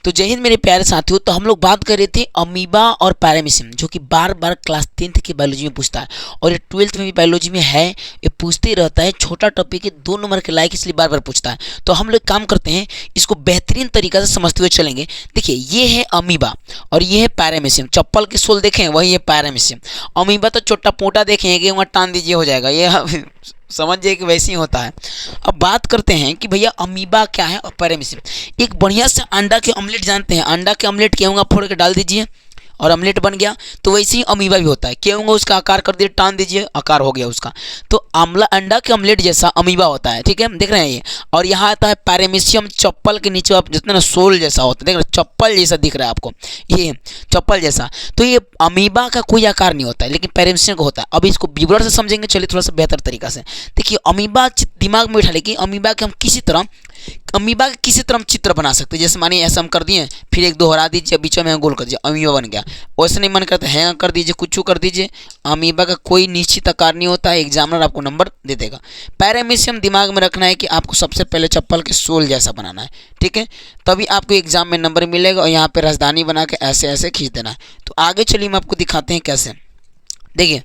तो जय हिंद मेरे प्यारे साथियों। तो हम लोग बात कर रहे थे अमीबा और पैरामीशियम, जो कि बार बार क्लास 10th की बायोलॉजी में पूछता है और ये 12th में भी बायोलॉजी में है, ये पूछते ही रहता है। छोटा टॉपिक है, 2 नंबर के लायक, इसलिए बार बार पूछता है। तो हम लोग काम करते हैं, इसको बेहतरीन तरीका से समझते हुए चलेंगे। देखिए, ये है अमीबा और ये है पैरामीशियम। चप्पल के सोल देखें, वही है पैरामीशियम। अमीबा तो छोटा पोटा देखें कि वहाँ टान दीजिए हो जाएगा, ये समझिए कि वैसे ही होता है। अब बात करते हैं कि भैया अमीबा क्या है और पैरामीशियम। एक बढ़िया से अंडा के ऑमलेट जानते हैं, अंडा के ऑमलेट क्या होगा, फोड़ के डाल दीजिए और ऑमलेट बन गया। तो वैसे ही अमीबा भी होता है, क्या होगा, उसका आकार कर दिए, टान दीजिए, आकार हो गया उसका। तो आमला अंडा के ऑमलेट जैसा अमीबा होता है, ठीक है, देख रहे हैं ये। और यहाँ आता है पैरामीशियम, चप्पल के नीचे आप जितना ना सोल जैसा होता है, देख रहे हैं, चप्पल जैसा दिख रहा है आपको, ये चप्पल जैसा। तो ये अमीबा का कोई आकार नहीं होता है, लेकिन पैरामीशियम का होता है। अब इसको विवरण से समझेंगे, चलिए थोड़ा सा बेहतर तरीका से। देखिए, अमीबा दिमाग में बैठा लेकिन अमीबा के हम किसी तरह हम चित्र बना सकते हैं। जैसे मानिए ऐसा हम कर दिए, फिर 1 2 हरा दीजिए, बीच में गोल कर दीजिए, अमीबा बन गया। वैसे नहीं मन करता है कर दीजिए, कुछ कर दीजिए। अमीबा का कोई निश्चित आकार नहीं होता है, एग्जामिनर आपको नंबर दे देगा। पैरामीशियम दिमाग में रखना है कि आपको सबसे पहले चप्पल के सोल जैसा बनाना है, ठीक है, तभी आपको एग्जाम में नंबर मिलेगा। और यहाँ पे राजधानी बना के ऐसे ऐसे खींच देना है। तो आगे चलिए हम आपको दिखाते हैं कैसे। देखिए,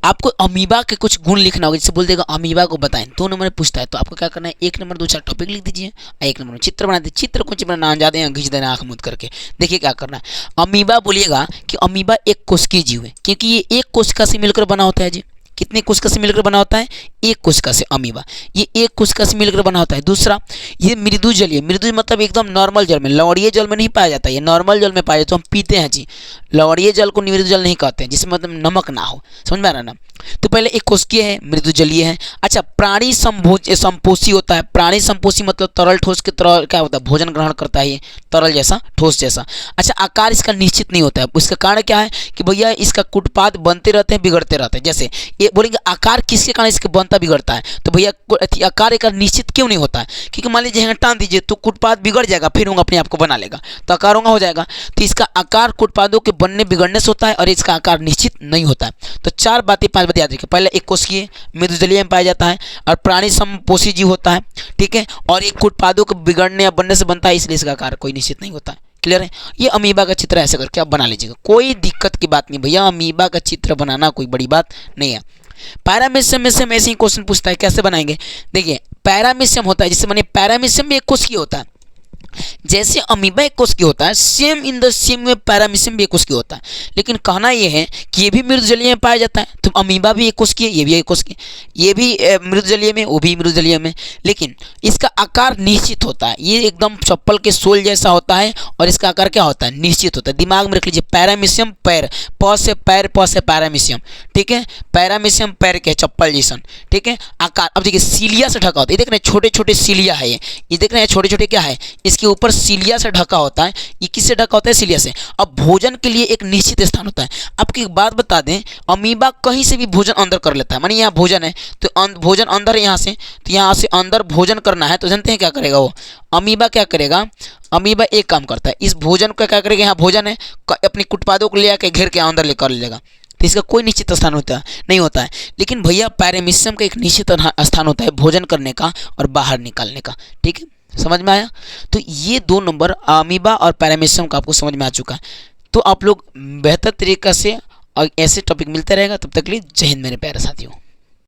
आपको अमीबा के कुछ गुण लिखना होगा। जैसे बोल देगा अमीबा को बताएं, 2 नंबर में पूछता है, तो आपको क्या करना है, 1 नंबर 2 4 टॉपिक लिख दीजिए, 1 नंबर में चित्र बना दीजिए। चित्र कुछ बनाना जाते हैं, खींच देना आँख मूंद करके। देखिए क्या करना है। अमीबा बोलिएगा कि अमीबा एक कोशिकीय जीव है, क्योंकि ये एक कोशिका से मिलकर बना होता है जी। कितने कोशिका से मिलकर बना होता है, एक कोशिका से। अमीबा ये एक कोशिका से मिलकर बना होता है। दूसरा, ये मृदु जलीय, मृदु मतलब एकदम नॉर्मल जल में, लवणीय जल में नहीं पाया जाता, ये नॉर्मल जल में पाया जाता है। तो हम पीते हैं जी, लवणीय जल को मृदु जल नहीं कहते हैं, जिसमें मतलब नमक ना हो, समझ में आ रहा ना। तो पहले एक कोशिकीय है, मृदु जलीय है। अच्छा, प्राणी संपोषी होता है। प्राणी संपोषी मतलब तरल ठोस के तरल क्या होता है, भोजन ग्रहण करता है, ये तरल जैसा, ठोस जैसा। अच्छा, आकार इसका निश्चित नहीं होता है। उसका कारण क्या है कि भैया इसका कुटपाद बनते रहते हैं, बिगड़ते रहते हैं। जैसे ये बोलेंगे आकार किसके कारण इसके बनता बिगड़ता है, तो भैया आकार एक निश्चित क्यों नहीं होता है, क्योंकि मान लीजिए टान दीजिए तो कुटपाद बिगड़ जाएगा, फिर वो अपने आप को बना लेगा, तो आकार होगा हो जाएगा। तो इसका आकार कुटपादों के बनने बिगड़ने से होता है और इसका आकार निश्चित नहीं होता है। तो 4 बातें 5 बातें याद रखिए। पहले एक कोशिकीय, मृदुजलीय में पाया जाता है और प्राणी संपोषी जीव होता है, ठीक है, और एक कुटपादों के बिगड़ने या बनने से बनता है, इसलिए इसका आकार कोई निश्चित नहीं होता है। क्लियर है। ये अमीबा का चित्र ऐसे करके आप बना लीजिएगा, कोई दिक्कत की बात नहीं भैया, अमीबा का चित्र बनाना कोई बड़ी बात नहीं है। पैरामीशियम में से हम ऐसे ही क्वेश्चन पूछता है, कैसे बनाएंगे। देखिए, पैरामीशियम होता है, जिससे मानिए पैरामीशियम भी एक कोशिकीय होता है। जैसे अमीबा एक कोशिकीय होता है, सेम इन द सेम में पैरामीशियम भी एक कोशिकीय होता है। लेकिन कहना यह है कि ये भी मृदुजलीय में पाया जाता है, तो अमीबा भी एक कोशिकीय, ये भी एक कोशिकीय, ये भी मृदुजलीय में, वो भी मृदुजलीय में। लेकिन इसका आकार निश्चित होता है, ये एकदम चप्पल के सोल जैसा होता है और इसका आकार क्या होता है, निश्चित होता है। दिमाग में रख लीजिए, पैरामीशियम पैर, प से पैर, प से पैरामीशियम, ठीक है, पैरामीशियम पैर के चप्पल जैसन, ठीक है। आकार अब देखिए सीलिया से ढका होता है, ये देख रहे हैं छोटे छोटे सीलिया है, ये देख रहे हैं छोटे छोटे क्या है, इसके ऊपर सीलिया से ढका होता है। ये किससे ढका होता है, सीलिया से। अब भोजन के लिए एक निश्चित स्थान होता है। आपकी एक बात बता दें, अमीबा कहीं से भी भोजन अंदर कर लेता है। मानिए यहाँ भोजन है तो भोजन अंदर है यहाँ से, तो यहाँ से अंदर भोजन करना है, तो जानते हैं क्या करेगा वो अमीबा, क्या करेगा अमीबा, एक काम करता है, इस भोजन का क्या करेगा, यहाँ भोजन है, अपनी कुटपादों को ले आकर घेर के अंदर लेकर लेगा। तो इसका कोई निश्चित स्थान नहीं होता है। लेकिन भैया पैरामीशियम का एक निश्चित स्थान होता है भोजन करने का और बाहर निकालने का, ठीक है, समझ में आया। तो ये 2 नंबर अमीबा और पैरामीशियम का आपको समझ में आ चुका है। तो आप लोग बेहतर तरीका से और ऐसे टॉपिक मिलते रहेगा। तब तक के लिए जय हिंद मेरे प्यारे साथियों।